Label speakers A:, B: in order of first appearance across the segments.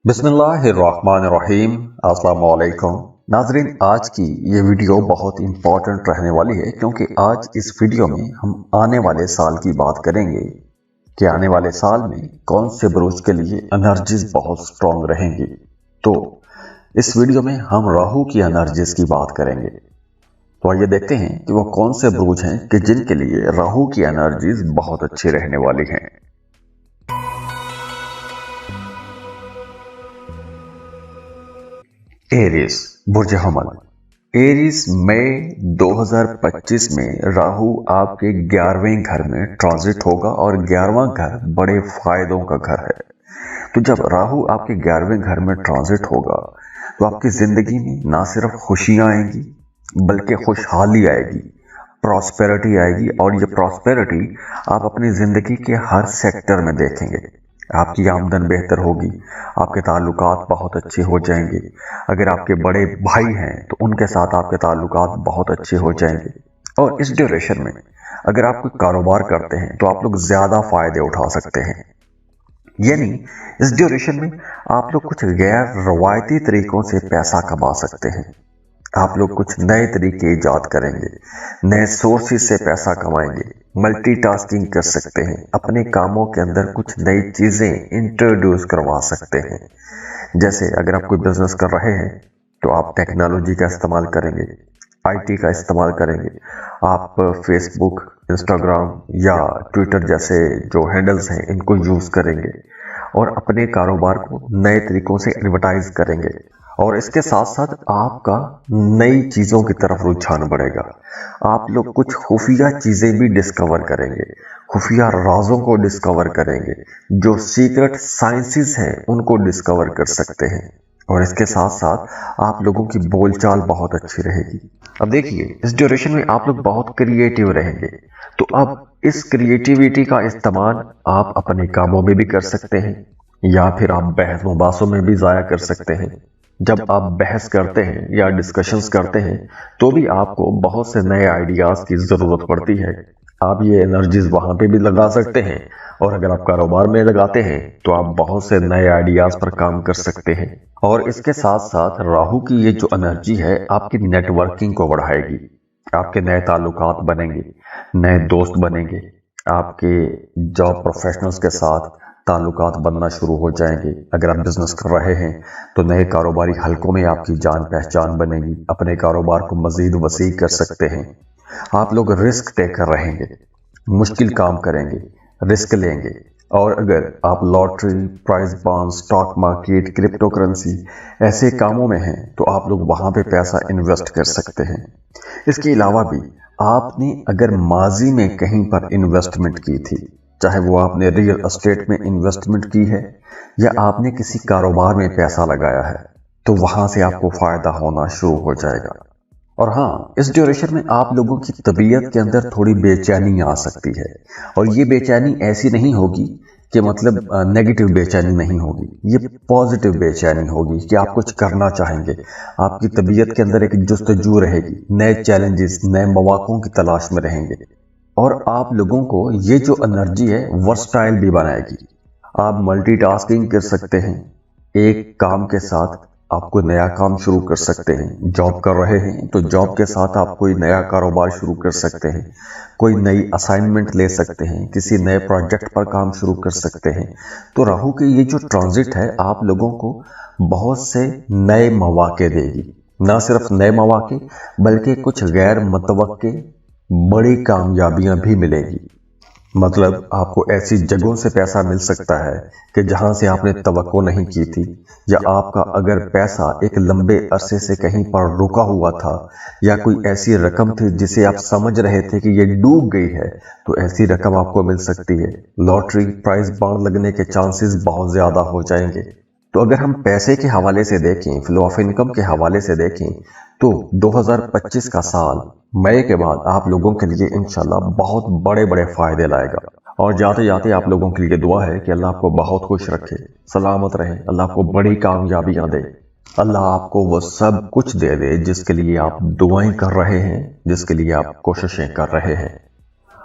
A: बिस्मिल्लाहिर्रहमानिर्रहीम। अस्सलाम वालेकुम नाजरीन, आज की ये वीडियो बहुत इंपॉर्टेंट रहने वाली है क्योंकि आज इस वीडियो में हम आने वाले साल की बात करेंगे कि आने वाले साल में कौन से बुरुज के लिए एनर्जीज बहुत स्ट्रॉन्ग रहेंगी। तो इस वीडियो में हम राहु की एनर्जीज की बात करेंगे। तो आइए देखते हैं कि वो कौन से बुरुज हैं कि जिनके लिए राहु की एनर्जीज बहुत अच्छी रहने वाली हैं। एरीज बुर्ज हमल। एरीज मई 2025 में राहु आपके 11वें घर में ट्रांजिट होगा और 11वां घर बड़े फायदों का घर है। तो जब राहु आपके 11वें घर में ट्रांजिट होगा तो आपकी जिंदगी में ना सिर्फ खुशियां आएंगी बल्कि खुशहाली आएगी, प्रॉस्पेरिटी आएगी। और ये प्रॉस्पेरिटी आप अपनी जिंदगी के हर सेक्टर में देखेंगे। आपकी आमदन बेहतर होगी, आपके ताल्लुकात बहुत अच्छे हो जाएंगे। अगर आपके बड़े भाई हैं तो उनके साथ आपके ताल्लुकात बहुत अच्छे हो जाएंगे। और इस ड्यूरेशन में अगर आप कोई कारोबार करते हैं तो आप लोग ज़्यादा फ़ायदे उठा सकते हैं। यानी इस ड्यूरेशन में आप लोग कुछ गैर रवायती तरीकों से पैसा कमा सकते हैं। आप लोग कुछ नए तरीके ईजाद करेंगे, नए सोर्सेज से पैसा कमाएंगे, मल्टीटास्किंग कर सकते हैं, अपने कामों के अंदर कुछ नई चीज़ें इंट्रोड्यूस करवा सकते हैं। जैसे अगर आप कोई बिजनेस कर रहे हैं तो आप टेक्नोलॉजी का इस्तेमाल करेंगे, आईटी का इस्तेमाल करेंगे। आप फेसबुक, इंस्टाग्राम या ट्विटर जैसे जो हैंडल्स हैं इनको यूज़ करेंगे और अपने कारोबार को नए तरीकों से एडवर्टाइज करेंगे। और इसके साथ साथ आपका नई चीज़ों की तरफ रुझान बढ़ेगा। आप लोग कुछ खुफिया चीज़ें भी डिस्कवर करेंगे, खुफिया राजों को डिस्कवर करेंगे, जो सीक्रेट साइंसेस हैं उनको डिस्कवर कर सकते हैं। और इसके साथ साथ आप लोगों की बोलचाल बहुत अच्छी रहेगी। अब देखिए, इस ड्यूरेशन में आप लोग बहुत क्रिएटिव रहेंगे। तो अब इस क्रिएटिविटी का इस्तेमाल आप अपने कामों में भी कर सकते हैं या फिर आप बहस मुबासों में भी ज़ाया कर सकते हैं। जब आप बहस करते हैं या डिस्कशंस करते हैं तो भी आपको बहुत से नए आइडियाज़ की ज़रूरत पड़ती है। आप ये एनर्जीज वहाँ पे भी लगा सकते हैं और अगर आप कारोबार में लगाते हैं तो आप बहुत से नए आइडियाज़ पर काम कर सकते हैं। और इसके साथ साथ राहु की ये जो एनर्जी है आपकी नेटवर्किंग को बढ़ाएगी। आपके नए ताल्लुकात बनेंगे, नए दोस्त बनेंगे, आपके जॉब प्रोफेशनल्स के साथ ताल्लुकात बनना शुरू हो जाएंगे। अगर आप बिजनेस कर रहे हैं तो नए कारोबारी हलकों में आपकी जान पहचान बनेगी, अपने कारोबार को मजीद वसी कर सकते हैं। आप लोग रिस्क टेकर रहेंगे, मुश्किल काम करेंगे, रिस्क लेंगे। और अगर आप lottery, prize bond, stock market, crypto currency ऐसे कामों में हैं तो आप लोग वहाँ पे पैसा इन्वेस्ट कर सकते हैं। इसके अलावा भी आपने अगर माजी में कहीं पर इन्वेस्टमेंट की थी, चाहे वो आपने रियल एस्टेट में इन्वेस्टमेंट की है या आपने किसी कारोबार में पैसा लगाया है, तो वहाँ से आपको फ़ायदा होना शुरू हो जाएगा। और हाँ, इस ड्यूरेशन में आप लोगों की तबीयत के अंदर थोड़ी बेचैनी आ सकती है। और ये बेचैनी ऐसी नहीं होगी कि मतलब नेगेटिव बेचैनी नहीं होगी, ये पॉजिटिव बेचैनी होगी कि आप कुछ करना चाहेंगे। आपकी तबीयत के अंदर एक जुस्तजू रहेगी, नए चैलेंजेस, नए मौक़ों की तलाश में रहेंगे। और आप लोगों को ये जो एनर्जी है वर्सटाइल भी बनाएगी। आप मल्टीटास्किंग कर सकते हैं, एक काम के साथ आप कोई नया काम शुरू कर सकते हैं। जॉब कर रहे हैं तो जॉब के साथ आप कोई नया कारोबार शुरू कर सकते हैं, कोई नई असाइनमेंट ले सकते हैं, किसी नए प्रोजेक्ट पर काम शुरू कर सकते हैं। तो राहु की ये जो ट्रांजिट है आप लोगों को बहुत से नए मौके देगी। ना सिर्फ नए मौके बल्कि कुछ गैर मुतवक्के बड़ी कामयाबियां भी मिलेगी। मतलब आपको ऐसी जगहों से पैसा मिल सकता है कि जहां से आपने तवक्को नहीं की थी, या आपका अगर पैसा एक लंबे अरसे से कहीं पर रुका हुआ था या कोई ऐसी रकम थी जिसे आप समझ रहे थे कि ये डूब गई है, तो ऐसी रकम आपको मिल सकती है। लॉटरी, प्राइज बॉन्ड लगने के चांसेस बहुत ज़्यादा हो जाएंगे। तो अगर हम पैसे के हवाले से देखें, फ्लो ऑफ इनकम के हवाले से देखें, तो 2025 का साल मई के बाद आप लोगों के लिए इंशाल्लाह बहुत बड़े बड़े फ़ायदे लाएगा। और जाते जाते आप लोगों के लिए दुआ है कि अल्लाह आपको बहुत खुश रखे, सलामत रहे, अल्लाह आपको बड़ी कामयाबियां दे, अल्लाह आपको वो सब कुछ दे दे जिसके लिए आप दुआएं कर रहे हैं, जिसके लिए आप कोशिशें कर रहे हैं।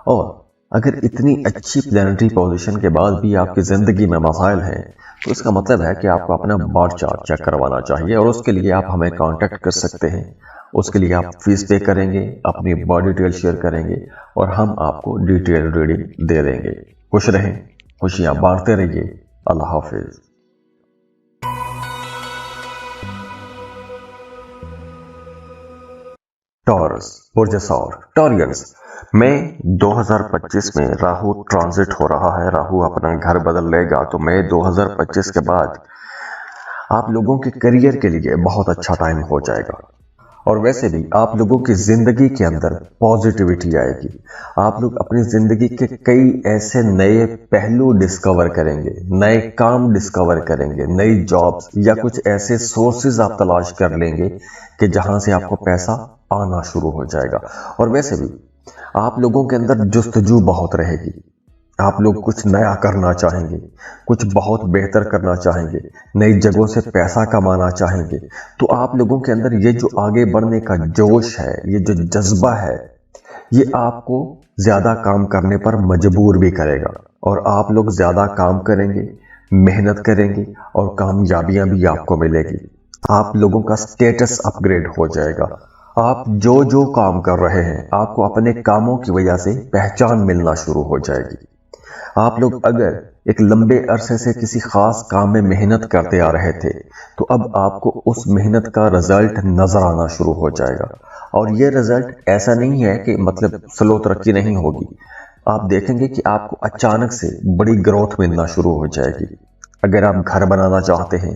A: और اگر اتنی اچھی پلانٹری پوزیشن کے بعد بھی آپ کی زندگی میں مسائل ہیں تو اس کا مطلب ہے کہ آپ کو اپنا بارڈ چارٹ چیک کروانا چاہیے، اور اس کے لیے آپ ہمیں کانٹیکٹ کر سکتے ہیں۔ اس کے لیے آپ فیس پے کریں گے، اپنی بارڈ ڈیٹیل شیئر کریں گے، اور ہم آپ کو ڈیٹیل ریڈنگ دے دیں گے۔ خوش رہیں، خوشیاں بانٹتے رہیے۔ اللہ حافظ۔ ٹورس، برج ثور، ٹورینس، مئی 2025 میں راہو ٹرانزٹ ہو رہا ہے۔ راہو اپنا گھر بدل لے گا، تو مئی 2025 کے بعد آپ لوگوں کے کریئر کے لیے بہت اچھا ٹائم ہو جائے گا، اور ویسے بھی آپ لوگوں کی زندگی کے اندر پازیٹیوٹی آئے گی۔ آپ لوگ اپنی زندگی کے کئی ایسے نئے پہلو ڈسکور کریں گے، نئے کام ڈسکور کریں گے، نئی جابز یا کچھ ایسے سورسز آپ تلاش کر لیں گے کہ جہاں سے آپ کو پیسہ آنا شروع ہو جائے گا۔ اور ویسے بھی آپ لوگوں کے اندر جستجو بہت رہے گی، آپ لوگ کچھ نیا کرنا چاہیں گے، کچھ بہت بہتر کرنا چاہیں گے، نئی جگہوں سے پیسہ کمانا چاہیں گے۔ تو آپ لوگوں کے اندر یہ جو آگے بڑھنے کا جوش ہے، یہ جو جذبہ ہے، یہ آپ کو زیادہ کام کرنے پر مجبور بھی کرے گا، اور آپ لوگ زیادہ کام کریں گے، محنت کریں گے، اور کامیابیاں بھی آپ کو ملے گی۔ آپ لوگوں کا سٹیٹس اپ گریڈ ہو جائے گا۔ آپ جو کام کر رہے ہیں، آپ کو اپنے کاموں کی وجہ سے پہچان ملنا شروع ہو جائے گی۔ آپ لوگ اگر ایک لمبے عرصے سے کسی خاص کام میں محنت کرتے آ رہے تھے، تو اب آپ کو اس محنت کا رزلٹ نظر آنا شروع ہو جائے گا۔ اور یہ رزلٹ ایسا نہیں ہے کہ مطلب سلو ترقی نہیں ہوگی، آپ دیکھیں گے کہ آپ کو اچانک سے بڑی گروتھ ملنا شروع ہو جائے گی۔ اگر آپ گھر بنانا چاہتے ہیں،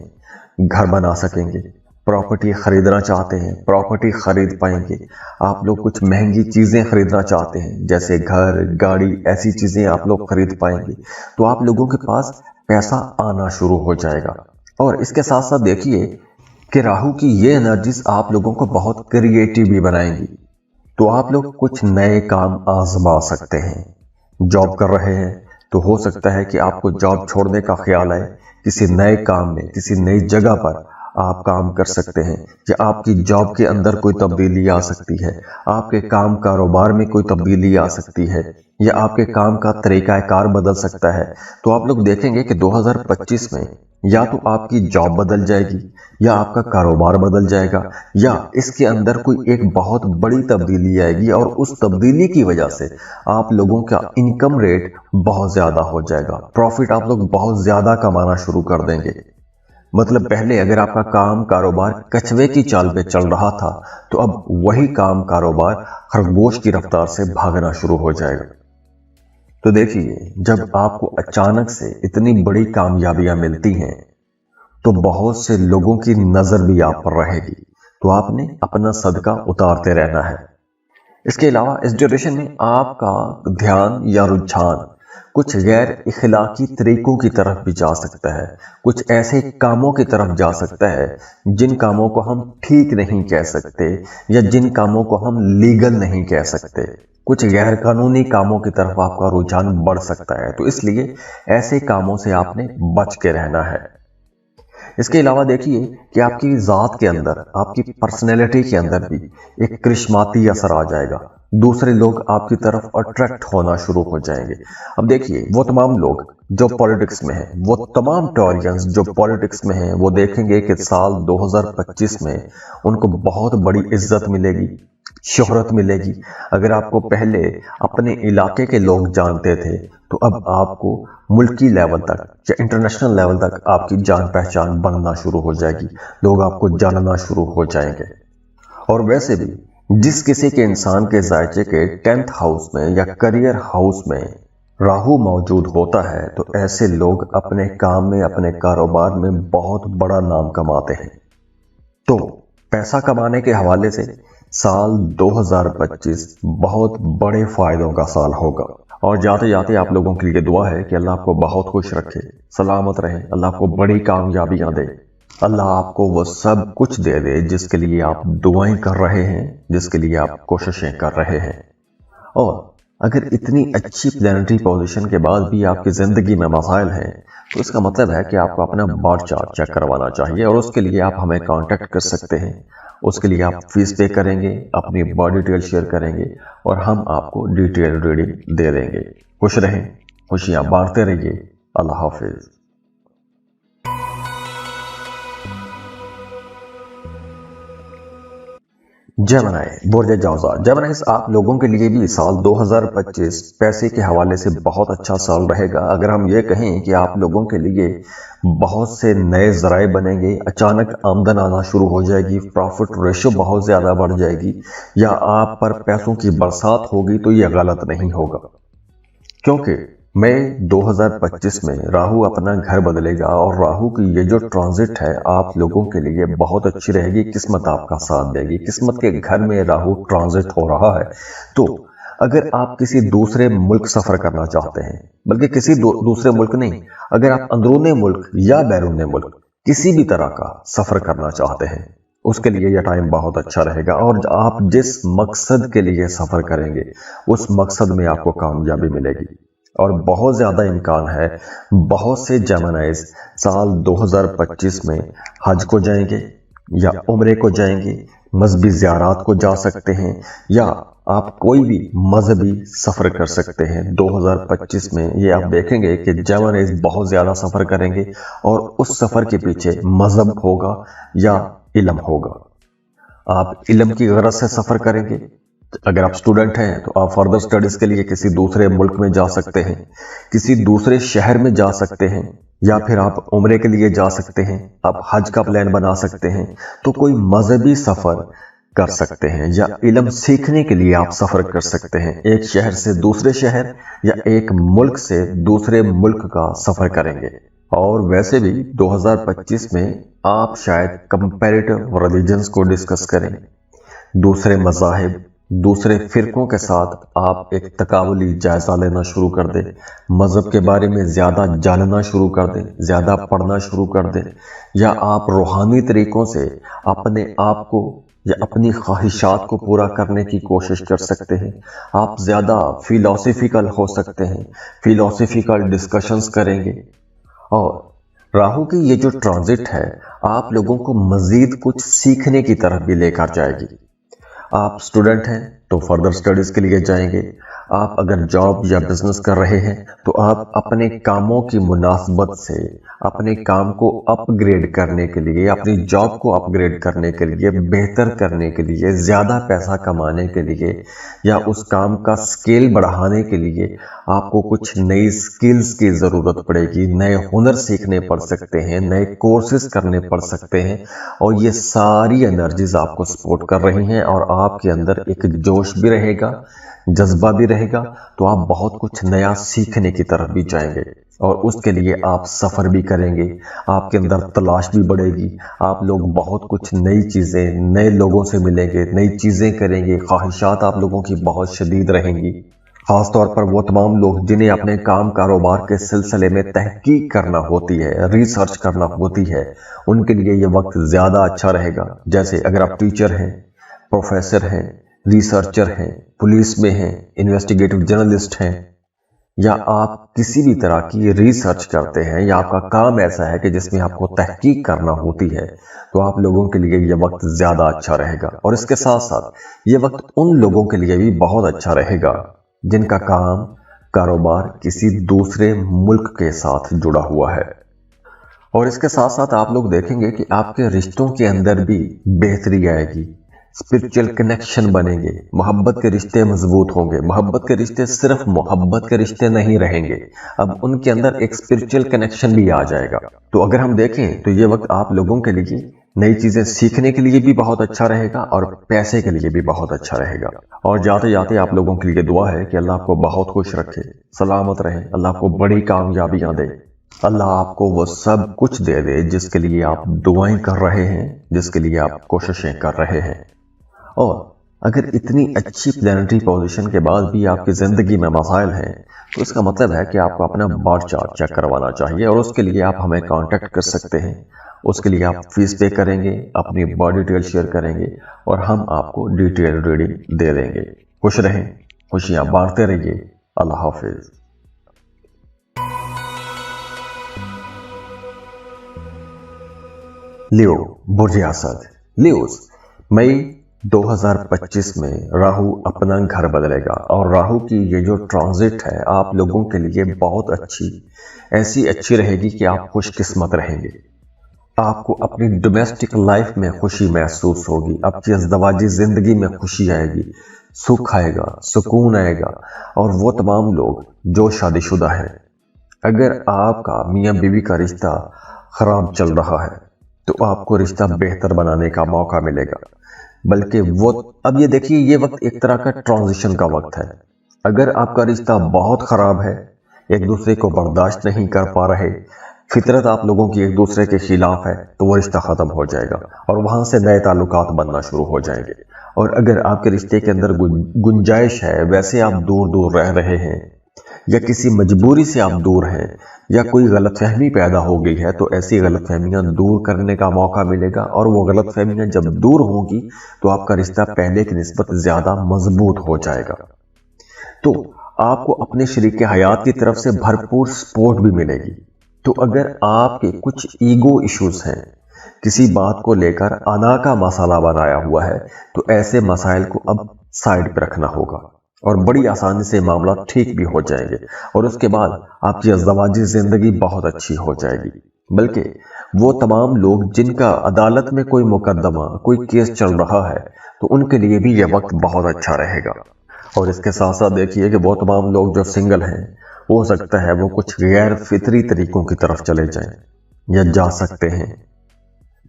A: گھر بنا سکیں گے۔ پراپرٹی خریدنا چاہتے ہیں، پراپرٹی خرید پائیں گے۔ آپ لوگ کچھ مہنگی چیزیں خریدنا چاہتے ہیں، جیسے گھر، گاڑی، ایسی چیزیں آپ لوگ خرید پائیں گے، تو آپ لوگوں کے پاس پیسہ آنا شروع ہو جائے گا۔ اور اس کے ساتھ ساتھ دیکھیے کہ راہو کی یہ انرجیز آپ لوگوں کو بہت کریٹیو بھی بنائیں گی، تو آپ لوگ کچھ نئے کام آزما سکتے ہیں۔ جاب کر رہے ہیں تو ہو سکتا ہے کہ آپ کو جاب چھوڑنے کا خیال آئے، کسی نئے کام میں، کسی نئی جگہ پر آپ کام کر سکتے ہیں، یا آپ کی جاب کے اندر کوئی تبدیلی آ سکتی ہے، آپ کے کام کاروبار میں کوئی تبدیلی آ سکتی ہے، یا آپ کے کام کا طریقہ کار بدل سکتا ہے۔ تو آپ لوگ دیکھیں گے کہ 2025 میں یا تو آپ کی جاب بدل جائے گی، یا آپ کا کاروبار بدل جائے گا، یا اس کے اندر کوئی ایک بہت بڑی تبدیلی آئے گی، اور اس تبدیلی کی وجہ سے آپ لوگوں کا انکم ریٹ بہت زیادہ ہو جائے گا، پروفٹ آپ لوگ بہت زیادہ کمانا شروع کر دیں گے۔ مطلب پہلے اگر آپ کا کام کاروبار کچھوے کی چال پہ چل رہا تھا، تو اب وہی کام کاروبار خرگوش کی رفتار سے بھاگنا شروع ہو جائے گا۔ تو دیکھیے، جب آپ کو اچانک سے اتنی بڑی کامیابیاں ملتی ہیں، تو بہت سے لوگوں کی نظر بھی آپ پر رہے گی، تو آپ نے اپنا صدقہ اتارتے رہنا ہے۔ اس کے علاوہ اس ڈیوریشن میں آپ کا دھیان یا رجحان کچھ غیر اخلاقی طریقوں کی طرف بھی جا سکتا ہے، کچھ ایسے کاموں کی طرف جا سکتا ہے جن کاموں کو ہم ٹھیک نہیں کہہ سکتے، یا جن کاموں کو ہم لیگل نہیں کہہ سکتے۔ کچھ غیر قانونی کاموں کی طرف آپ کا رجحان بڑھ سکتا ہے، تو اس لیے ایسے کاموں سے آپ نے بچ کے رہنا ہے۔ اس کے علاوہ دیکھیے کہ آپ کی ذات کے اندر، آپ کی پرسنالٹی کے اندر بھی ایک کرشماتی اثر آ جائے گا، دوسرے لوگ آپ کی طرف اٹریکٹ ہونا شروع ہو جائیں گے۔ اب دیکھیے، وہ تمام لوگ جو پولیٹکس میں ہیں، وہ تمام ٹورینز جو پولیٹکس میں ہیں، وہ دیکھیں گے کہ سال 2025 میں ان کو بہت بڑی عزت ملے گی، شہرت ملے گی۔ اگر آپ کو پہلے اپنے علاقے کے لوگ جانتے تھے، تو اب آپ کو ملکی لیول تک یا انٹرنیشنل لیول تک آپ کی جان پہچان بننا شروع ہو جائے گی، لوگ آپ کو جاننا شروع ہو جائیں گے۔ اور ویسے بھی جس کسی کے انسان کے ذائقے کے 10th ہاؤس میں یا کریئر ہاؤس میں راہو موجود ہوتا ہے، تو ایسے لوگ اپنے کام میں، اپنے کاروبار میں بہت بڑا نام کماتے ہیں۔ تو پیسہ کمانے کے حوالے سے سال 2025 بہت بڑے فائدوں کا سال ہوگا۔ اور جاتے جاتے آپ لوگوں کے لیے دعا ہے کہ اللہ آپ کو بہت خوش رکھے، سلامت رہے، اللہ آپ کو بڑی کامیابیاں دے، اللہ آپ کو وہ سب کچھ دے دے جس کے لیے آپ دعائیں کر رہے ہیں، جس کے لیے آپ کوششیں کر رہے ہیں۔ اور اگر اتنی اچھی پلانٹری پوزیشن کے بعد بھی آپ کی زندگی میں مسائل ہیں، تو اس کا مطلب ہے کہ آپ کو اپنا بارڈ چارٹ چیک کروانا چاہیے، اور اس کے لیے آپ ہمیں کانٹیکٹ کر سکتے ہیں۔ اس کے لیے آپ فیس پے کریں گے، اپنی بارڈ ڈیٹیل شیئر کریں گے، اور ہم آپ کو ڈیٹیل ریڈنگ دے دیں گے۔ खुश रहें, खुशियां बांटते रहिए। अल्लाह हाफिज। जेमिनी बुर्ज जावजा। जेमिनी, आप लोगों के लिए भी साल 2025 पैसे के हवाले से बहुत अच्छा साल रहेगा। अगर हम ये कहें कि आप लोगों के लिए बहुत से नए ज़राए बनेंगे, अचानक आमदन आना शुरू हो जाएगी, प्रॉफिट रेशो बहुत ज़्यादा बढ़ जाएगी, या आप पर पैसों की बरसात होगी, तो ये गलत नहीं होगा। क्योंकि मई 2025 में राहु अपना घर बदलेगा और राहु की ये जो ट्रांजिट है आप लोगों के लिए बहुत अच्छी रहेगी। किस्मत आपका साथ देगी। किस्मत के घर में राहु ट्रांजिट हो रहा है, तो अगर आप किसी दूसरे मुल्क सफर करना चाहते हैं, बल्कि किसी दूसरे मुल्क नहीं, अगर आप अंदरूनी मुल्क या बैरूनी मुल्क किसी भी तरह का सफर करना चाहते हैं, उसके लिए यह टाइम बहुत अच्छा रहेगा। और आप जिस मकसद के लिए सफर करेंगे उस मकसद में आपको कामयाबी मिलेगी। और बहुत ज़्यादा इम्कान है बहुत से जेमिनीज़ साल 2025 में हज को जाएंगे या उम्रे को जाएंगे, मजहबी ज़ियारात को जा सकते हैं, या आप कोई भी मजहबी सफ़र कर सकते हैं 2025 में। ये आप देखेंगे कि जेमिनीज़ बहुत ज़्यादा सफ़र करेंगे और उस सफ़र के पीछे मजहब होगा या इल्म होगा। आप इल्म की गरज से सफ़र करेंगे। अगर आप स्टूडेंट हैं तो आप फर्दर स्टडीज़ के लिए किसी दूसरे मुल्क में जा सकते हैं, किसी दूसरे शहर में जा सकते हैं, या फिर आप उम्रे के लिए जा सकते हैं, आप हज का प्लान बना सकते हैं। तो कोई मजहबी सफ़र कर सकते हैं या इल्म सीखने के लिए आप सफ़र कर सकते हैं। एक शहर से दूसरे शहर या एक मुल्क से दूसरे मुल्क का सफ़र करेंगे। और वैसे भी 2025 में आप शायद कंपैरेटिव रिलीजन्स को डिस्कस करें, दूसरे मज़ाहिब, दूसरे फ़िरक़ों के साथ आप एक तकाबुली जायज़ा लेना शुरू कर दें, मज़हब के बारे में ज़्यादा जानना शुरू कर दें, ज़्यादा पढ़ना शुरू कर दें, या आप रूहानी तरीक़ों से अपने आप को या अपनी ख्वाहिशात को पूरा करने की कोशिश कर सकते हैं। आप ज़्यादा फ़िलॉसफिकल हो सकते हैं, फ़िलॉसफिकल डिस्कशंस करेंगे। और राहु की ये जो ट्रांजिट है आप लोगों को मज़ीद कुछ सीखने की तरफ भी लेकर जाएगी। आप स्टूडेंट हैं तो फर्दर स्टडीज़ के लिए जाएंगे। आप अगर जॉब या बिजनेस कर रहे हैं तो आप अपने कामों की मुनासबत से अपने काम को अपग्रेड करने के लिए, अपनी जॉब को अपग्रेड करने के लिए, बेहतर करने के लिए, ज़्यादा पैसा कमाने के लिए, या उस काम का स्केल बढ़ाने के लिए आपको कुछ नई स्किल्स की ज़रूरत पड़ेगी। नए हुनर सीखने पड़ सकते हैं, नए कोर्सेज करने पड़ सकते हैं, और ये सारी एनर्जीज आपको सपोर्ट कर रही हैं और आपके अंदर एक जोश भी रहेगा, जज्बा भी रहेगा। तो आप बहुत कुछ नया सीखने की तरफ भी जाएंगे और उसके लिए आप सफ़र भी करेंगे। आपके अंदर तलाश भी बढ़ेगी। आप लोग बहुत कुछ नई चीज़ें, नए लोगों से मिलेंगे, नई चीज़ें करेंगे। ख्वाहिशात आप लोगों की बहुत शदीद रहेंगी। ख़ास तौर पर वो तमाम लोग जिन्हें अपने काम कारोबार के सिलसिले में तहकीक करना होती है, रिसर्च करना होती है, उनके लिए ये वक्त ज़्यादा अच्छा रहेगा। जैसे अगर आप टीचर हैं, प्रोफेसर हैं, रिसर्चर हैं, पुलिस में हैं, इन्वेस्टिगेटिव जर्नलिस्ट हैं, या आप किसी भी तरह की रिसर्च करते हैं, या आपका काम ऐसा है कि जिसमें आपको तहकीक करना होती है, तो आप लोगों के लिए ये वक्त ज़्यादा अच्छा रहेगा। और इसके साथ साथ ये वक्त उन लोगों के लिए भी बहुत अच्छा रहेगा जिनका काम कारोबार किसी दूसरे मुल्क के साथ जुड़ा हुआ है। और इसके साथ साथ आप लोग देखेंगे कि आपके रिश्तों के अंदर भी बेहतरी आएगी, स्पिरिचुअल कनेक्शन बनेंगे, मोहब्बत के रिश्ते मजबूत होंगे। मोहब्बत के रिश्ते सिर्फ मोहब्बत के रिश्ते नहीं रहेंगे, अब उनके अंदर एक स्पिरिचुअल कनेक्शन भी आ जाएगा। तो अगर हम देखें तो ये वक्त आप लोगों के लिए नई चीज़ें सीखने के लिए भी बहुत अच्छा रहेगा और पैसे के लिए भी बहुत अच्छा रहेगा। और जाते जाते आप लोगों के लिए दुआ है कि अल्लाह आपको बहुत खुश रखे, सलामत रहे, अल्लाह आपको बड़ी कामयाबियाँ दे, अल्लाह आपको वो सब कुछ दे दे जिसके लिए आप दुआएं कर रहे हैं, जिसके लिए आप कोशिशें कर रहे हैं। और अगर इतनी अच्छी प्लानिटरी पोजीशन के बाद भी आपकी ज़िंदगी में मसाइल हैं, तो इसका मतलब है कि आपको अपना बर्थ चार्ट चेक करवाना चाहिए, और उसके लिए आप हमें कांटेक्ट कर सकते हैं। उसके लिए आप फीस पे करेंगे, अपनी बॉडी डिटेल शेयर करेंगे, और हम आपको डिटेल रीडिंग दे देंगे। खुश रहें, खुशियाँ बांटते रहिए। अल्लाह हाफिज। लियो बुर्ज असद। लियोस, मई 2025 में राहु अपना घर बदलेगा और राहु की ये जो ट्रांजिट है आप लोगों के लिए बहुत ऐसी अच्छी रहेगी कि आप खुशकिस्मत रहेंगे। आपको अपनी डोमेस्टिक लाइफ में खुशी महसूस होगी, आपकी अज़दवाजी जिंदगी में खुशी आएगी, सुख आएगा, सुकून आएगा। और वो तमाम लोग जो शादीशुदा हैं, अगर आपका मियाँ बीवी का रिश्ता खराब चल रहा है तो आपको रिश्ता बेहतर बनाने का मौका मिलेगा। बल्कि वो अब ये देखिए, ये वक्त एक तरह का ट्रांजिशन का वक्त है। अगर आपका रिश्ता बहुत खराब है, एक दूसरे को बर्दाश्त नहीं कर पा रहे, फितरत आप लोगों की एक दूसरे के खिलाफ है, तो वो रिश्ता खत्म हो जाएगा और वहां से नए ताल्लुकात बनना शुरू हो जाएंगे। और अगर आपके रिश्ते के अंदर गुंजाइश है, वैसे आप दूर दूर रह रहे हैं या किसी मजबूरी से आप दूर हैं या कोई गलतफहमी पैदा हो गई है, तो ऐसी गलतफहमियां दूर करने का मौका मिलेगा। और वो गलतफहमियां जब दूर होंगी तो आपका रिश्ता पहले की निस्बत ज्यादा मजबूत हो जाएगा। तो आपको अपने शरीक हयात की तरफ से भरपूर सपोर्ट भी मिलेगी। तो अगर आपके कुछ ईगो इश्यूज हैं, किसी बात को लेकर अना का मसाला बनाया हुआ है, तो ऐसे मसाइल को अब साइड पर रखना होगा और बड़ी आसानी से मामला ठीक भी हो जाएंगे। और उसके बाद आपकी अज़दवाजी जिंदगी बहुत अच्छी हो जाएगी। बल्कि वो तमाम लोग जिनका अदालत में कोई मुकदमा, कोई केस चल रहा है, तो उनके लिए भी यह वक्त बहुत अच्छा रहेगा। और इसके साथ साथ देखिए कि वो तमाम लोग जो सिंगल हैं, हो सकता है वो कुछ गैर फितरी तरीकों की तरफ चले जाएं या जा सकते हैं।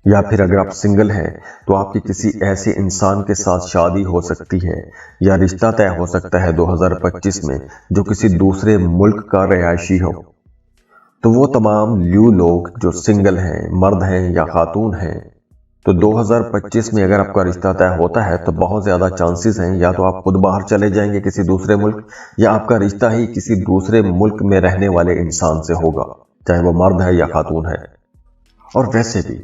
A: या फिर अगर आप सिंगल हैं तो आपकी किसी ऐसे इंसान के साथ शादी हो सकती है या रिश्ता तय हो सकता है 2025 में, जो किसी दूसरे मुल्क का रिहायशी हो। तो वो तमाम ल्यू लोग जो सिंगल हैं, मर्द हैं या खातून हैं, तो 2025 में अगर आपका रिश्ता तय होता है तो बहुत ज़्यादा चांसेस हैं या तो आप खुद बाहर चले जाएंगे किसी दूसरे मुल्क, या आपका रिश्ता ही किसी दूसरे मुल्क में रहने वाले इंसान से होगा, चाहे वो मर्द है या खातून है। और वैसे भी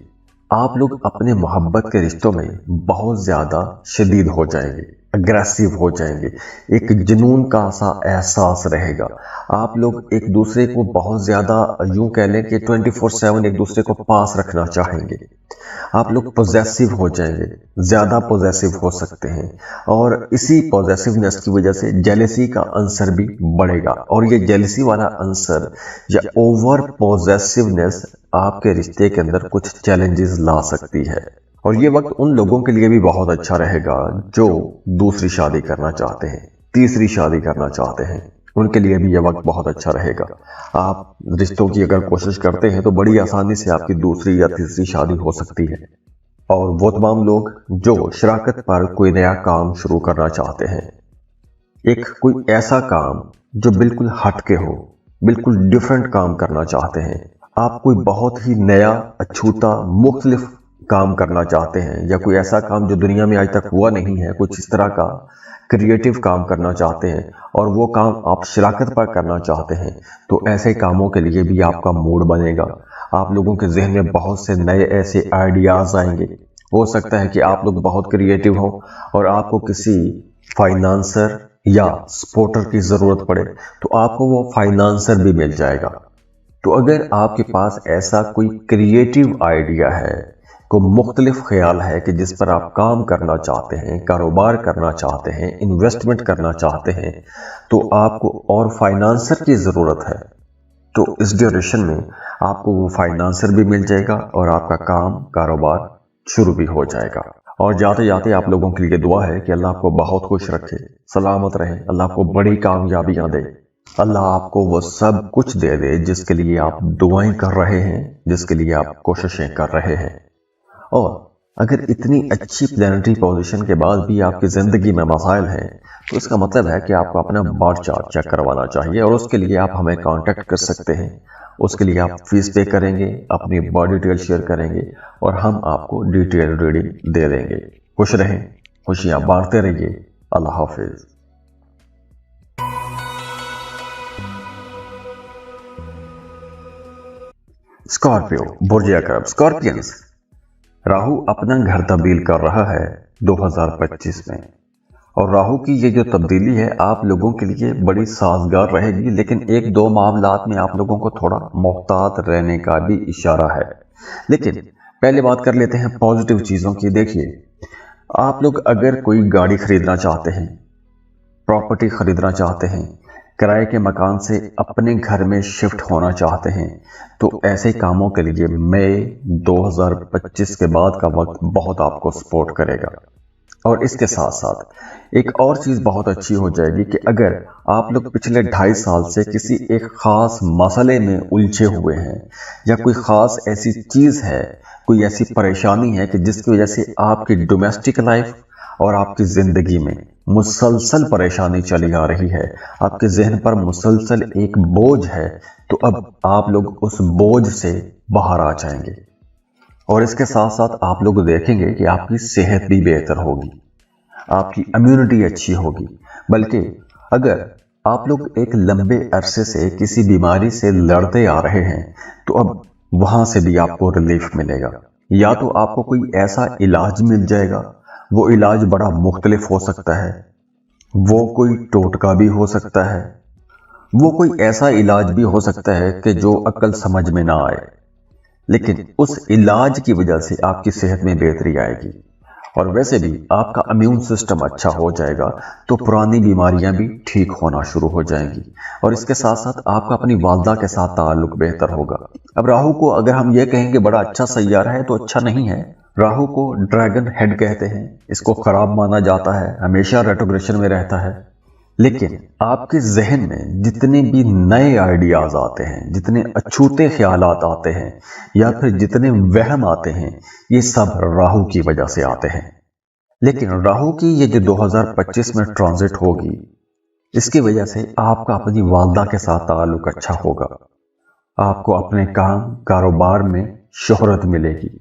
A: आप लोग अपने मोहब्बत के रिश्तों में बहुत ज़्यादा शदीद हो जाएंगे, अग्रेसिव हो जाएंगे, एक जुनून का सा एहसास रहेगा। आप लोग एक दूसरे को बहुत ज़्यादा यूं कह लें कि 24/7 एक दूसरे को पास रखना चाहेंगे। आप लोग पॉजेसिव हो जाएंगे, ज़्यादा पॉजेसिव हो सकते हैं, और इसी पॉजेसिवनेस की वजह से जेलसी का आंसर भी बढ़ेगा। और ये जेलसी वाला आंसर या ओवर पॉजेसिवनेस आपके रिश्ते के अंदर कुछ चैलेंजेस ला सकती है। और ये वक्त उन लोगों के लिए भी बहुत अच्छा रहेगा जो दूसरी शादी करना चाहते हैं, तीसरी शादी करना चाहते हैं, उनके लिए भी यह वक्त बहुत अच्छा रहेगा। आप रिश्तों की अगर कोशिश करते हैं तो बड़ी आसानी से आपकी दूसरी या तीसरी शादी हो सकती है। और वो तमाम लोग जो शराकत पर कोई नया काम शुरू करना चाहते हैं, एक कोई ऐसा काम जो बिल्कुल हटके हो, बिल्कुल डिफरेंट काम करना चाहते हैं, आप कोई बहुत ही नया, अछूता, मुख्तलिफ काम करना चाहते हैं, या कोई ऐसा काम जो दुनिया में आज तक हुआ नहीं है, कुछ इस तरह का क्रिएटिव काम करना चाहते हैं और वो काम आप शराकत पर करना चाहते हैं, तो ऐसे कामों के लिए भी आपका मूड बनेगा। आप लोगों के जहन में बहुत से नए ऐसे आइडियाज आएंगे। हो सकता है कि आप लोग बहुत क्रिएटिव हो और आपको किसी फाइनेंसर या सपोर्टर की ज़रूरत पड़े, तो आपको वो फाइनेंसर भी मिल जाएगा। तो अगर आपके पास ऐसा कोई क्रिएटिव आइडिया है, को मुख्तलिफ ख्याल है कि जिस पर आप काम करना चाहते हैं, कारोबार करना चाहते हैं, इन्वेस्टमेंट करना चाहते हैं, तो आपको और फाइनेंसर की ज़रूरत है, तो इस ड्यूरेशन में आपको वो फाइनेंसर भी मिल जाएगा और आपका काम, कारोबार शुरू भी हो जाएगा। और जाते जाते आप लोगों के लिए दुआ है कि अल्लाह आपको बहुत खुश रखे, सलामत रहे, अल्लाह आपको बड़ी कामयाबियां दे, अल्लाह आपको वो सब कुछ दे दे जिसके लिए आप दुआएं कर रहे हैं, जिसके लिए आप कोशिशें कर रहे हैं। और अगर इतनी अच्छी प्लैनेटरी पोजीशन के बाद भी आपकी ज़िंदगी में मसाइल हैं, तो इसका मतलब है कि आपको अपना बर्थ चार्ट चेक करवाना चाहिए। और उसके लिए आप हमें कांटेक्ट कर सकते हैं। उसके लिए आप फीस पे करेंगे, अपनी बॉडी डिटेल शेयर करेंगे और हम आपको डिटेल रीडिंग दे देंगे। खुश रहें, खुशियाँ बांटते रहिए। अल्लाह हाफिज। स्कॉर्पियो, बुर्ज अकरब, स्कॉर्पियंस, राहु अपना घर तब्दील कर रहा है 2025 में। और राहु की ये जो तब्दीली है आप लोगों के लिए बड़ी साजगार रहेगी, लेकिन एक दो मामलात में आप लोगों को थोड़ा मोहतात रहने का भी इशारा है। लेकिन पहले बात कर लेते हैं पॉजिटिव चीज़ों की। देखिए, आप लोग अगर कोई गाड़ी खरीदना चाहते हैं, प्रॉपर्टी खरीदना चाहते हैं, किराए के मकान से अपने घर में शिफ्ट होना चाहते हैं, तो ऐसे कामों के लिए मई 2025 के बाद का वक्त बहुत आपको सपोर्ट करेगा। और इसके साथ साथ एक और चीज़ बहुत अच्छी हो जाएगी कि अगर आप लोग पिछले 2.5 साल से किसी एक ख़ास मसले में उलझे हुए हैं या कोई ख़ास ऐसी चीज़ है, कोई ऐसी परेशानी है कि जिसकी वजह से आपकी डोमेस्टिक लाइफ और आपकी ज़िंदगी में मुसलसल परेशानी चली आ रही है, आपके जहन पर मुसलसल एक बोझ है, तो अब आप लोग उस बोझ से बाहर आ जाएंगे। और इसके साथ साथ आप लोग देखेंगे कि आपकी सेहत भी बेहतर होगी, आपकी इम्यूनिटी अच्छी होगी। बल्कि अगर आप लोग एक लंबे अरसे से किसी बीमारी से लड़ते आ रहे हैं, तो अब वहां से भी आपको रिलीफ मिलेगा। या तो आपको कोई ऐसा इलाज मिल जाएगा, वो इलाज बड़ा मुख्तलिफ हो सकता है, वो कोई टोटका भी हो सकता है, वो कोई ऐसा इलाज भी हो सकता है कि जो अक्ल समझ में ना आए, लेकिन उस इलाज की वजह से आपकी सेहत में बेहतरी आएगी। और वैसे भी आपका इम्यून सिस्टम अच्छा हो जाएगा, तो पुरानी बीमारियां भी ठीक होना शुरू हो जाएंगी। और इसके साथ साथ आपका अपनी वालदा के साथ ताल्लुक बेहतर होगा। अब राहु को अगर हम ये कहेंगे बड़ा अच्छा सैयारा है, तो अच्छा नहीं है। राहु को ड्रैगन हेड कहते हैं, इसको खराब माना जाता है, हमेशा रेट्रोग्रेशन में रहता है। लेकिन आपके जहन में जितने भी नए आइडियाज आते हैं, जितने अछूते ख्यालात आते हैं, या फिर जितने वहम आते हैं, ये सब राहु की वजह से आते हैं। लेकिन राहु की ये जो 2025 में ट्रांजिट होगी, इसकी वजह से आपका अपनी वालदा के साथ ताल्लुक अच्छा होगा। आपको अपने काम कारोबार में शोहरत मिलेगी,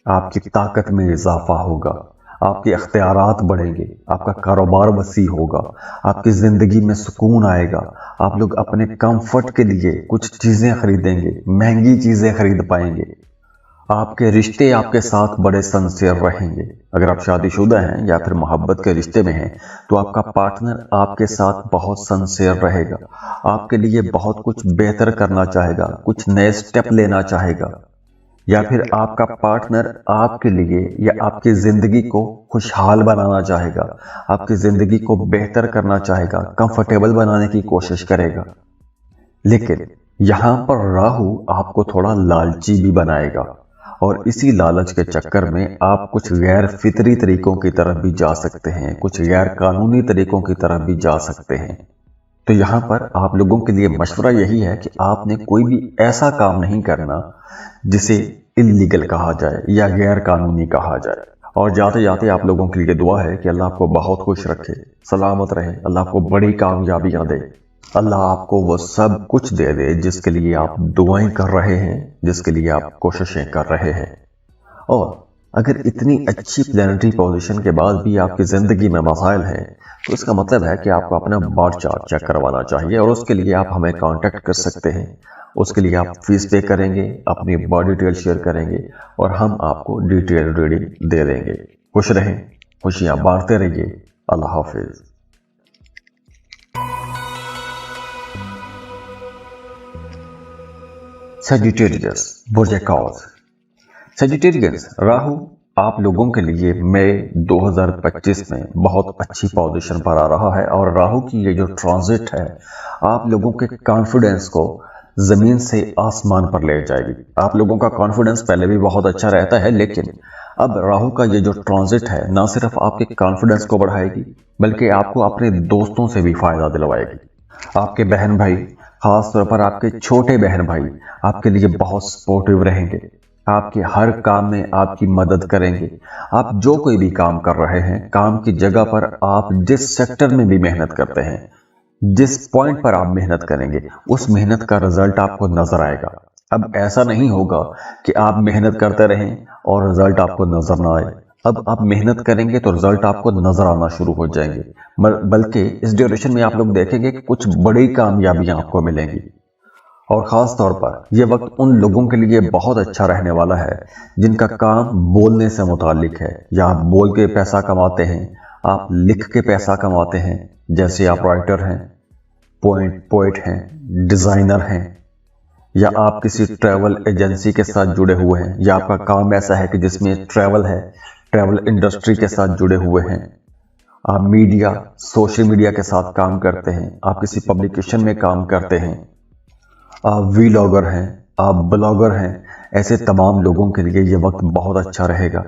A: आपकी ताकत में इजाफा होगा, आपके अख्तियारात बढ़ेंगे, आपका कारोबार वसी होगा, आपकी ज़िंदगी में सुकून आएगा। आप लोग अपने कंफर्ट के लिए कुछ चीज़ें खरीदेंगे, महंगी चीज़ें खरीद पाएंगे। आपके रिश्ते आपके साथ बड़े सिंसियर रहेंगे। अगर आप शादीशुदा हैं या फिर मोहब्बत के रिश्ते में हैं, तो आपका पार्टनर आपके साथ बहुत सिंसियर रहेगा, आपके लिए बहुत कुछ बेहतर करना चाहेगा, कुछ नए स्टेप लेना चाहेगा। या फिर आपका पार्टनर आपके लिए या आपकी ज़िंदगी को खुशहाल बनाना चाहेगा, आपकी ज़िंदगी को बेहतर करना चाहेगा, कंफर्टेबल बनाने की कोशिश करेगा। लेकिन यहाँ पर राहु आपको थोड़ा लालची भी बनाएगा, और इसी लालच के चक्कर में आप कुछ गैर फितरी तरीकों की तरफ भी जा सकते हैं, कुछ गैर कानूनी तरीकों की तरफ भी जा सकते हैं। तो यहाँ पर आप लोगों के लिए मशवरा यही है कि आपने कोई भी ऐसा काम नहीं करना जिसे इल्लीगल कहा जाए या गैर कानूनी कहा जाए। और जाते जाते आप लोगों के लिए दुआ है कि अल्लाह आपको बहुत खुश रखे, सलामत रहे, अल्लाह आपको बड़ी कामयाबियां दे, अल्लाह आपको वो सब कुछ दे दे जिसके लिए आप दुआएं कर रहे हैं, जिसके लिए आप कोशिशें कर रहे हैं। और अगर इतनी अच्छी प्लैनेटरी पोजीशन के बाद भी आपकी ज़िंदगी में मसाइल हैं, तो इसका मतलब है कि आपको अपना बर्थ चार्ट चेक करवाना चाहिए। और उसके लिए आप हमें कांटेक्ट कर सकते हैं। उसके लिए आप फीस पे करेंगे, अपनी बॉडी डिटेल शेयर करेंगे, और हम आपको डिटेल रीडिंग दे देंगे। खुश रहें, खुशियां बांटते रहिए। अल्लाह हाफिज। सजिटेरियस बुर्ज कौज। सजिटेरियस राहु आप लोगों के लिए मई 2025 में बहुत अच्छी पोजीशन पर आ रहा है। और राहु की ये जो ट्रांजिट है, आप लोगों के कॉन्फिडेंस को जमीन से आसमान पर ले जाएगी। आप लोगों का कॉन्फिडेंस पहले भी बहुत अच्छा रहता है, लेकिन अब राहु का ये जो ट्रांजिट है, ना सिर्फ आपके कॉन्फिडेंस को बढ़ाएगी, बल्कि आपको अपने दोस्तों से भी फायदा दिलवाएगी। आपके बहन भाई, खास तौर पर आपके छोटे बहन भाई, आपके लिए बहुत सपोर्टिव रहेंगे, आपके हर काम में आपकी मदद करेंगे। आप जो कोई भी काम कर रहे हैं, काम की जगह पर आप जिस सेक्टर में भी मेहनत करते हैं, जिस पॉइंट पर आप मेहनत करेंगे, उस मेहनत का रिजल्ट आपको नजर आएगा। अब ऐसा नहीं होगा कि आप मेहनत करते रहें और रिजल्ट आपको नजर ना आए। अब आप मेहनत करेंगे तो रिजल्ट आपको नजर आना शुरू हो जाएंगे, बल्कि इस ड्यूरेशन में आप लोग देखेंगे कि कुछ बड़ी कामयाबियां आपको मिलेंगी। और ख़ास तौर पर यह वक्त उन लोगों के लिए बहुत अच्छा रहने वाला है जिनका काम बोलने से मुतालिक है, या आप बोल के पैसा कमाते हैं, आप लिख के पैसा कमाते हैं, जैसे आप राइटर हैं, पोएट हैं, डिज़ाइनर हैं, या आप किसी ट्रैवल एजेंसी के साथ जुड़े हुए हैं, या आपका काम ऐसा है कि जिसमें ट्रैवल है, ट्रैवल इंडस्ट्री के साथ जुड़े हुए हैं, आप मीडिया, सोशल मीडिया के साथ काम करते हैं, आप किसी पब्लिकेशन में काम करते हैं, आप वीलॉगर हैं, आप ब्लॉगर हैं, ऐसे तमाम लोगों के लिए ये वक्त बहुत अच्छा रहेगा।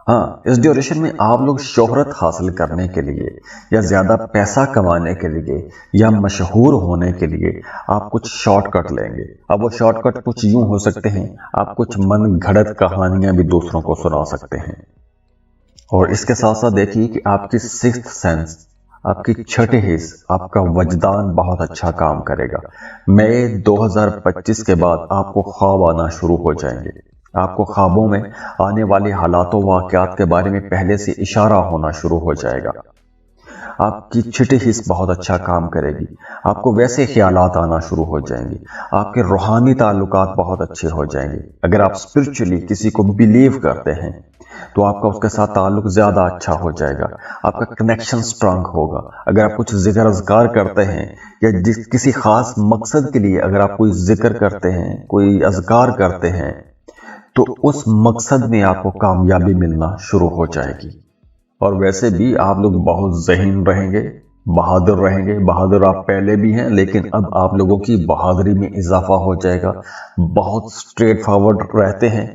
A: हाँ, इस ड्यूरेशन में आप लोग शोहरत हासिल करने के लिए या ज़्यादा पैसा कमाने के लिए या मशहूर होने के लिए आप कुछ शॉर्टकट लेंगे। अब वो शॉर्टकट कुछ यूं हो सकते हैं, आप कुछ मन घड़त कहानियां भी दूसरों को सुना सकते हैं। और इसके साथ साथ देखिए कि आपकी सिक्स्थ सेंस, आपकी छठी हिस्स, आपका वजदान बहुत अच्छा काम करेगा। मई 2025 के बाद आपको ख्वाब आना शुरू हो जाएंगे। आपको ख्वाबों में आने वाले हालातों वाक़यात के बारे में पहले से इशारा होना शुरू हो जाएगा। आपकी छठी हिस्स बहुत अच्छा काम करेगी। आपको वैसे ख्यालात आना शुरू हो जाएंगे। आपके रूहानी ताल्लुकात बहुत अच्छे हो जाएंगे। अगर आप स्पिरिचुअली किसी को बिलीव करते हैं तो आपका उसके साथ ताल्लुक ज़्यादा अच्छा हो जाएगा। आपका कनेक्शन स्ट्रांग होगा। अगर आप कुछ जिक्र अज़कार करते हैं या किसी ख़ास मकसद के लिए अगर आप कोई जिक्र करते हैं, कोई अज़कार करते हैं, तो उस मकसद में आपको कामयाबी मिलना शुरू हो जाएगी। और वैसे भी आप लोग बहुत ज़हीन रहेंगे, बहादुर रहेंगे। बहादुर आप पहले भी हैं, लेकिन अब आप लोगों की बहादुरी में इजाफा हो जाएगा। बहुत स्ट्रेट फॉरवर्ड रहते हैं,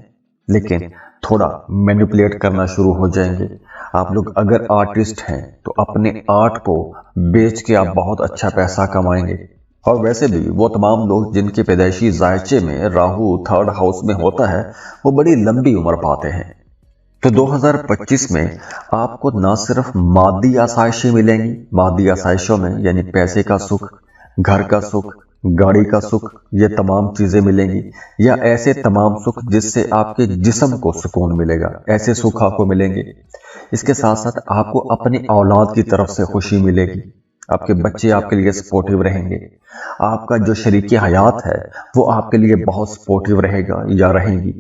A: लेकिन थोड़ा मैनिपुलेट करना शुरू हो जाएंगे। आप लोग अगर आर्टिस्ट हैं तो अपने आर्ट को बेच के आप बहुत अच्छा पैसा कमाएंगे। और वैसे भी वो तमाम लोग जिनके पैदाइशी जायचे में राहु 3rd हाउस में होता है, वो बड़ी लंबी उम्र पाते हैं। तो 2025 में आपको ना सिर्फ मादी आसाइशें मिलेंगी, मादी आसाइशों में यानी पैसे का सुख, घर का सुख, गाड़ी का सुख, ये तमाम चीजें मिलेंगी, या ऐसे तमाम सुख जिससे आपके जिस्म को सुकून मिलेगा, ऐसे सुख आपको मिलेंगे। इसके साथ साथ आपको अपनी औलाद की तरफ से खुशी मिलेगी। आपके बच्चे आपके लिए सपोर्टिव रहेंगे। आपका जो शरीके हयात है वो आपके लिए बहुत सपोर्टिव रहेगा या रहेंगी।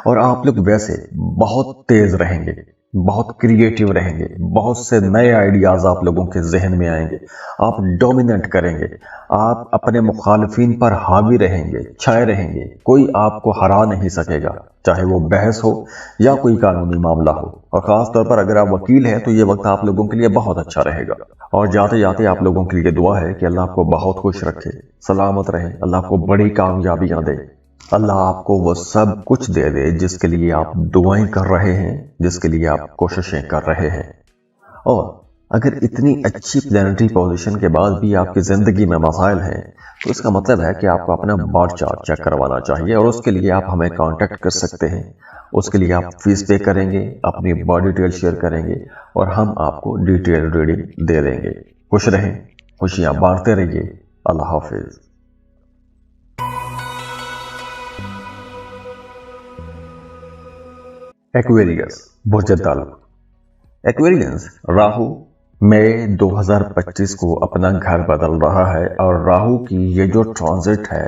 A: और आप लोग वैसे बहुत तेज रहेंगे, बहुत क्रिएटिव रहेंगे, बहुत से नए आइडियाज आप लोगों के जहन में आएंगे। आप डोमिनेट करेंगे, आप अपने मुखालिफिन पर हावी रहेंगे, छाए रहेंगे। कोई आपको हरा नहीं सकेगा, चाहे वो बहस हो या कोई कानूनी मामला हो। और खास तौर पर अगर आप वकील हैं तो ये वक्त आप लोगों के लिए बहुत अच्छा रहेगा। और जाते जाते आप लोगों के लिए दुआ है कि अल्लाह आपको बहुत खुश रखे, सलामत रहे, अल्लाह आपको बड़ी कामयाबियां दे, अल्लाह आपको वो सब कुछ दे दे जिसके लिए आप दुआएं कर रहे हैं, जिसके लिए आप कोशिशें कर रहे हैं। और अगर इतनी अच्छी प्लैनेटरी पोजीशन के बाद भी आपकी ज़िंदगी में मसाइल हैं तो इसका मतलब है कि आपको अपना बर्थ चार्ट चेक करवाना चाहिए। और उसके लिए आप हमें कांटेक्ट कर सकते हैं। उसके लिए आप फीस पे करेंगे, अपनी बॉडी डिटेल शेयर करेंगे और हम आपको डिटेल रीडिंग दे देंगे। खुश रहें, खुशियाँ बांटते रहिए। अल्लाह हाफिज़। एक्वेरियस बुर्ज ताल्लुक। एक्वेरियस राहु मई 2025 को अपना घर बदल रहा है और राहु की ये जो ट्रांजिट है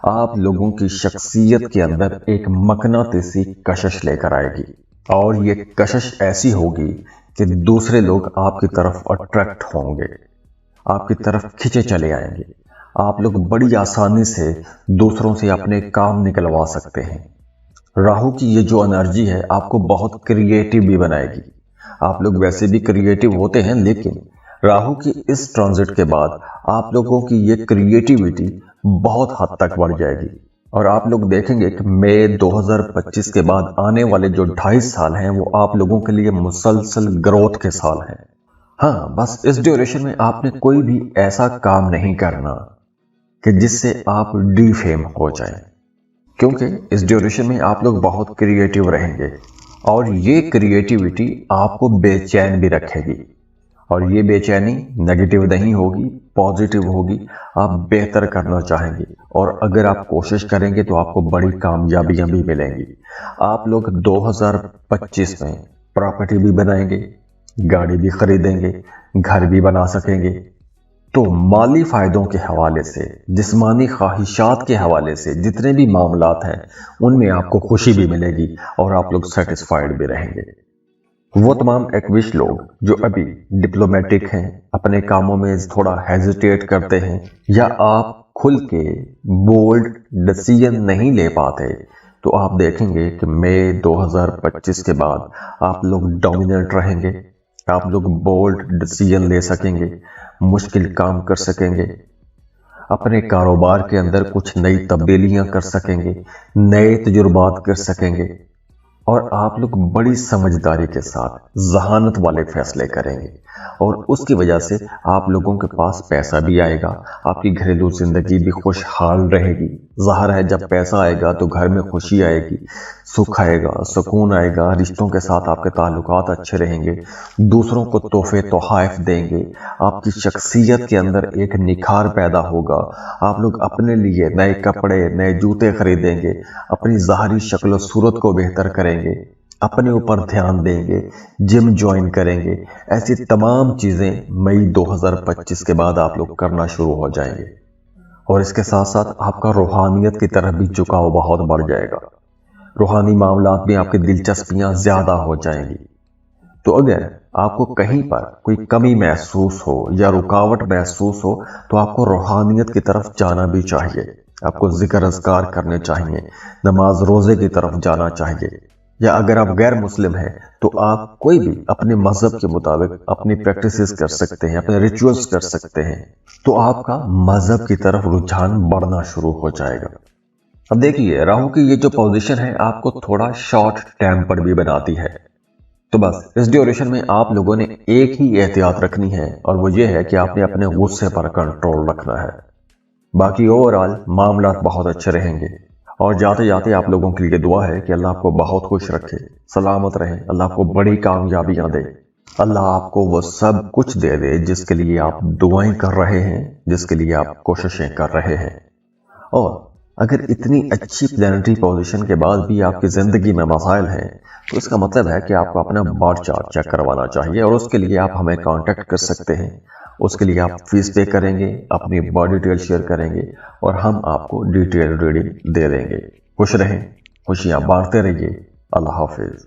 A: आप लोगों की शख्सियत के अंदर एक मकनातीसी कशिश लेकर आएगी। और ये कशिश ऐसी होगी कि दूसरे लोग आपकी तरफ अट्रैक्ट होंगे, आपकी तरफ खिंचे चले आएंगे। आप लोग बड़ी आसानी से दूसरों से अपने काम निकलवा सकते हैं। राहु की ये जो एनर्जी है आपको बहुत क्रिएटिव भी बनाएगी। आप लोग वैसे भी क्रिएटिव होते हैं, लेकिन राहु की इस ट्रांजिट के बाद आप लोगों की ये क्रिएटिविटी बहुत हद तक बढ़ जाएगी। और आप लोग देखेंगे कि मई 2025 के बाद आने वाले जो 2.5 साल हैं वो आप लोगों के लिए मुसलसल ग्रोथ के साल हैं। हाँ, बस इस ड्यूरेशन में आपने कोई भी ऐसा काम नहीं करना कि जिससे आप डीफेम हो जाएं, क्योंकि इस ड्यूरेशन में आप लोग बहुत क्रिएटिव रहेंगे और ये क्रिएटिविटी आपको बेचैन भी रखेगी। और ये बेचैनी नेगेटिव नहीं होगी, पॉजिटिव होगी। आप बेहतर करना चाहेंगे और अगर आप कोशिश करेंगे तो आपको बड़ी कामयाबियां भी मिलेंगी। आप लोग 2025 में प्रॉपर्टी भी बनाएंगे, गाड़ी भी खरीदेंगे, घर भी बना सकेंगे। तो माली फ़ायदों के हवाले से, जिस्मानी ख्वाहिशात के हवाले से जितने भी मामलात हैं उनमें आपको खुशी भी मिलेगी और आप लोग सेटिस्फाइड भी रहेंगे। वो तमाम एक्विश लोग जो अभी डिप्लोमेटिक हैं, अपने कामों में थोड़ा हेजिटेट करते हैं, या आप खुल के बोल्ड डिसीजन नहीं ले पाते تو آپ دیکھیں گے کہ مئی 2025 کے بعد آپ لوگ ڈومیننٹ رہیں گے، آپ لوگ بولڈ ڈیسیژن لے سکیں گے، مشکل کام کر سکیں گے، اپنے کاروبار کے اندر کچھ نئی تبدیلیاں کر سکیں گے، نئے تجربات کر سکیں گے، اور آپ لوگ بڑی سمجھداری کے ساتھ ذہانت والے فیصلے کریں گے، اور اس کی وجہ سے آپ لوگوں کے پاس پیسہ بھی آئے گا، آپ کی گھریلو زندگی بھی خوشحال رہے گی۔ ظاہر ہے جب پیسہ آئے گا تو گھر میں خوشی آئے گی، سکھ آئے گا، سکون آئے گا، رشتوں کے ساتھ آپ کے تعلقات اچھے رہیں گے، دوسروں کو تحفے تحائف دیں گے، آپ کی شخصیت کے اندر ایک نکھار پیدا ہوگا، آپ لوگ اپنے لیے نئے کپڑے، نئے جوتے خریدیں گے، اپنی ظاہری شکل و صورت کو بہتر کریں گے، اپنے اوپر دھیان دیں گے، جم جوائن کریں گے۔ ایسی تمام چیزیں مئی 2025 کے بعد آپ لوگ کرنا شروع ہو جائیں گے، اور اس کے ساتھ ساتھ آپ کا روحانیت کی طرف بھی جھکاؤ بہت بڑھ جائے گا، روحانی معاملات میں آپ کی دلچسپیاں زیادہ ہو جائیں گی۔ تو اگر آپ کو کہیں پر کوئی کمی محسوس ہو یا رکاوٹ محسوس ہو تو آپ کو روحانیت کی طرف جانا بھی چاہیے، آپ کو ذکر اذکار کرنے چاہیے، نماز روزے کی طرف جانا چاہیے، یا اگر آپ غیر مسلم ہیں تو آپ کوئی بھی اپنے مذہب کے مطابق اپنی پریکٹسز کر سکتے ہیں، اپنے ریچولز کر سکتے ہیں، تو آپ کا مذہب کی طرف رجحان بڑھنا شروع ہو جائے گا۔ اب دیکھیے راہو کی یہ جو پوزیشن ہے آپ کو تھوڑا شارٹ ٹیمپر بھی بناتی ہے، تو بس اس ڈیوریشن میں آپ لوگوں نے ایک ہی احتیاط رکھنی ہے، اور وہ یہ ہے کہ آپ نے اپنے غصے پر کنٹرول رکھنا ہے۔ باقی اوورآل معاملات بہت اچھے رہیں گے، اور جاتے جاتے آپ لوگوں کے لیے دعا ہے کہ اللہ آپ کو بہت خوش رکھے، سلامت رہے، اللہ آپ کو بڑی کامیابیاں دے، اللہ آپ کو وہ سب کچھ دے دے جس کے لیے آپ دعائیں کر رہے ہیں، جس کے لیے آپ کوششیں کر رہے ہیں۔ اور اگر اتنی اچھی پلانٹری پوزیشن کے بعد بھی آپ کی زندگی میں مسائل ہیں تو اس کا مطلب ہے کہ آپ کو اپنا بارڈ چارٹ چیک کروانا چاہیے، اور اس کے لیے آپ ہمیں کانٹیکٹ کر سکتے ہیں۔ اس کے لیے آپ فیس پے کریں گے، اپنی باڈی ڈیٹیل شیئر کریں گے، اور ہم آپ کو ڈیٹیل ریڈنگ دے دیں گے۔ خوش رہیں، خوشیاں بانٹتے رہیے۔ اللہ حافظ۔